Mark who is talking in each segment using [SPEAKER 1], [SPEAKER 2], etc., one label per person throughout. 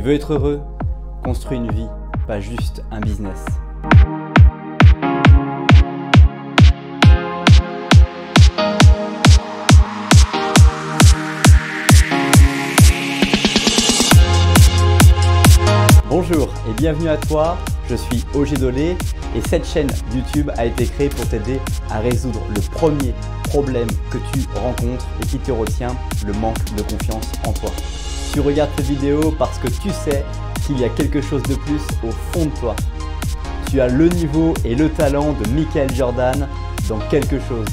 [SPEAKER 1] veux être heureux? Construis une vie, pas juste un business. Bonjour et bienvenue à toi, je suis OG Dolé et cette chaîne YouTube a été créée pour t'aider à résoudre le premier problème que tu rencontres et qui te retient, le manque de confiance en toi. Tu regardes cette vidéo parce que tu sais qu'il y a quelque chose de plus au fond de toi. Tu as le niveau et le talent de Michael Jordan dans quelque chose.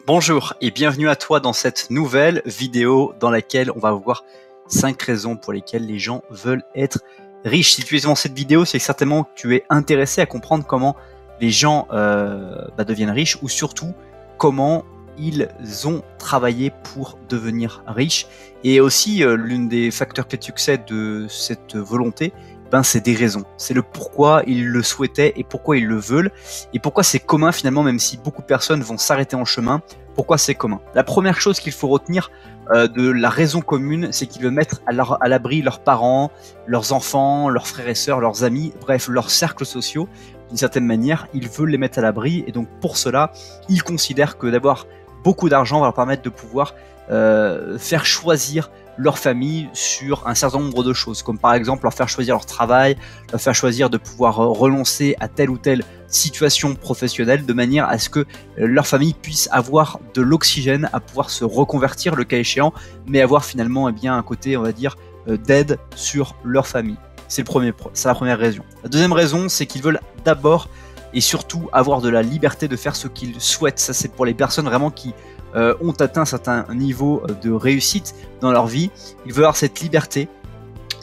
[SPEAKER 2] Bonjour et bienvenue à toi dans cette nouvelle vidéo dans laquelle on va voir 5 raisons pour lesquelles les gens veulent être riches. Si tu es dans cette vidéo, c'est certainement que tu es intéressé à comprendre comment les gens deviennent riches ou surtout comment ils ont travaillé pour devenir riches. Et aussi, l'une des facteurs clés de succès de cette volonté, c'est des raisons. C'est le pourquoi ils le souhaitaient et pourquoi ils le veulent. Et pourquoi c'est commun finalement, même si beaucoup de personnes vont s'arrêter en chemin. Pourquoi c'est commun? La première chose qu'il faut retenir de la raison commune, c'est qu'ils veulent mettre à l'abri leurs parents, leurs enfants, leurs frères et sœurs, leurs amis, bref, leurs cercles sociaux. D'une certaine manière, ils veulent les mettre à l'abri. Et donc pour cela, ils considèrent que d'avoir beaucoup d'argent va leur permettre de pouvoir faire choisir leur famille sur un certain nombre de choses, comme par exemple leur faire choisir leur travail, leur faire choisir de pouvoir renoncer à telle ou telle situation professionnelle, de manière à ce que leur famille puisse avoir de l'oxygène, à pouvoir se reconvertir le cas échéant, mais avoir finalement un côté, on va dire, d'aide sur leur famille. C'est la première raison. La deuxième raison, c'est qu'ils veulent d'abord et surtout avoir de la liberté de faire ce qu'ils souhaitent. Ça, c'est pour les personnes vraiment qui ont atteint un certain niveau de réussite dans leur vie. Ils veulent avoir cette liberté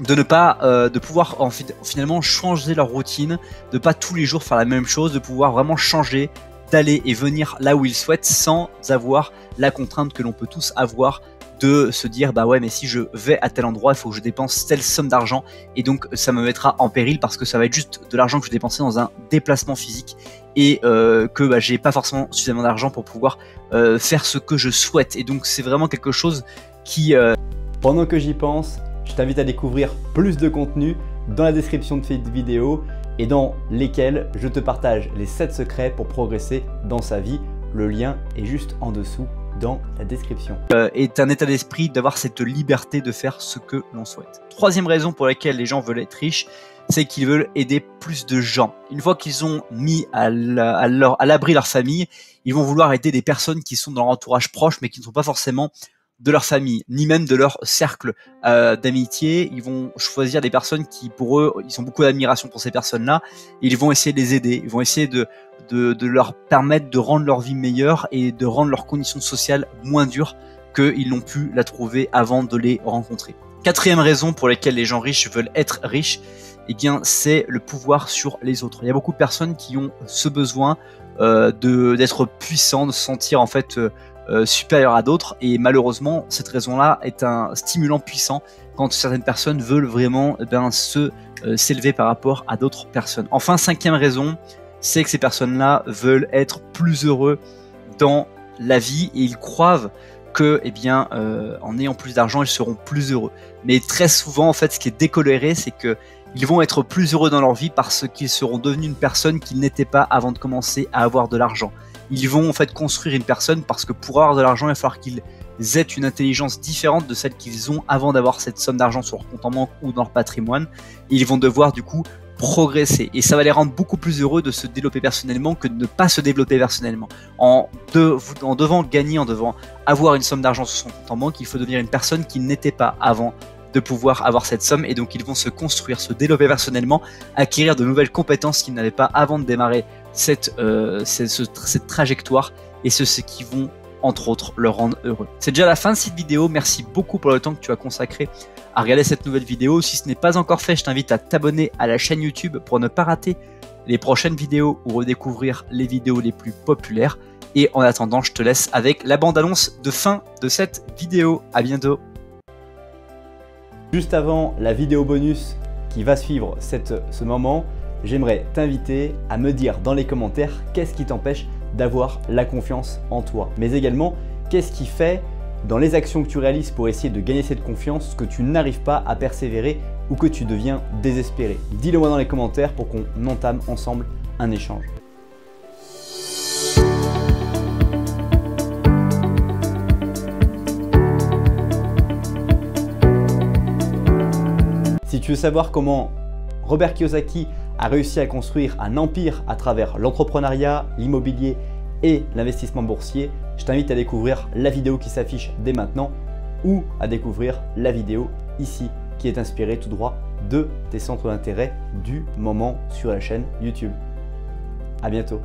[SPEAKER 2] de ne pas, de pouvoir finalement changer leur routine, de pas tous les jours faire la même chose, de pouvoir vraiment changer, d'aller et venir là où ils souhaitent sans avoir la contrainte que l'on peut tous avoir de se dire bah ouais, mais si je vais à tel endroit il faut que je dépense telle somme d'argent et donc ça me mettra en péril parce que ça va être juste de l'argent que je vais dépenser dans un déplacement physique et que j'ai pas forcément suffisamment d'argent pour pouvoir faire ce que je souhaite. Et donc c'est vraiment quelque chose qui
[SPEAKER 1] Pendant que j'y pense, je t'invite à découvrir plus de contenu dans la description de cette vidéo et dans lesquels je te partage les 7 secrets pour progresser dans sa vie. Le lien est juste en dessous dans la description.
[SPEAKER 2] Est un état d'esprit d'avoir cette liberté de faire ce que l'on souhaite. Troisième raison pour laquelle les gens veulent être riches, c'est qu'ils veulent aider plus de gens. Une fois qu'ils ont mis à l'abri leur famille, ils vont vouloir aider des personnes qui sont dans leur entourage proche, mais qui ne sont pas forcément de leur famille, ni même de leur cercle d'amitié. Ils vont choisir des personnes qui, pour eux, ils ont beaucoup d'admiration pour ces personnes-là. Ils vont essayer de les aider. Ils vont essayer de leur permettre de rendre leur vie meilleure et de rendre leurs conditions sociales moins dures qu'ils n'ont pu la trouver avant de les rencontrer. Quatrième raison pour laquelle les gens riches veulent être riches, c'est le pouvoir sur les autres. Il y a beaucoup de personnes qui ont ce besoin d'être puissants, de se sentir en fait supérieur à d'autres, et malheureusement cette raison-là est un stimulant puissant quand certaines personnes veulent vraiment s'élever par rapport à d'autres personnes. Enfin, cinquième raison, c'est que ces personnes-là veulent être plus heureux dans la vie et ils croient que en ayant plus d'argent, ils seront plus heureux. Mais très souvent, en fait, ce qui est décoloré, c'est que ils vont être plus heureux dans leur vie parce qu'ils seront devenus une personne qu'ils n'étaient pas avant de commencer à avoir de l'argent. Ils vont en fait construire une personne parce que pour avoir de l'argent, il va falloir qu'ils aient une intelligence différente de celle qu'ils ont avant d'avoir cette somme d'argent sur leur compte en banque ou dans leur patrimoine. Et ils vont devoir du coup progresser et ça va les rendre beaucoup plus heureux de se développer personnellement que de ne pas se développer personnellement. En devant gagner, en devant avoir une somme d'argent sur son compte en banque, il faut devenir une personne qui n'était pas avant de pouvoir avoir cette somme, et donc ils vont se construire, se développer personnellement, acquérir de nouvelles compétences qu'ils n'avaient pas avant de démarrer cette trajectoire, et c'est ce qui vont entre autres le rendre heureux. C'est déjà la fin de cette vidéo, merci beaucoup pour le temps que tu as consacré à regarder cette nouvelle vidéo. Si ce n'est pas encore fait, je t'invite à t'abonner à la chaîne YouTube pour ne pas rater les prochaines vidéos ou redécouvrir les vidéos les plus populaires. Et en attendant, je te laisse avec la bande-annonce de fin de cette vidéo. À bientôt.
[SPEAKER 1] Juste avant la vidéo bonus qui va suivre ce moment, j'aimerais t'inviter à me dire dans les commentaires qu'est-ce qui t'empêche d'avoir la confiance en toi, mais également qu'est-ce qui fait dans les actions que tu réalises pour essayer de gagner cette confiance que tu n'arrives pas à persévérer ou que tu deviens désespéré? Dis-le moi dans les commentaires pour qu'on entame ensemble un échange. Si tu veux savoir comment Robert Kiyosaki a réussi à construire un empire à travers l'entrepreneuriat, l'immobilier et l'investissement boursier, je t'invite à découvrir la vidéo qui s'affiche dès maintenant ou à découvrir la vidéo ici qui est inspirée tout droit de tes centres d'intérêt du moment sur la chaîne YouTube. À bientôt.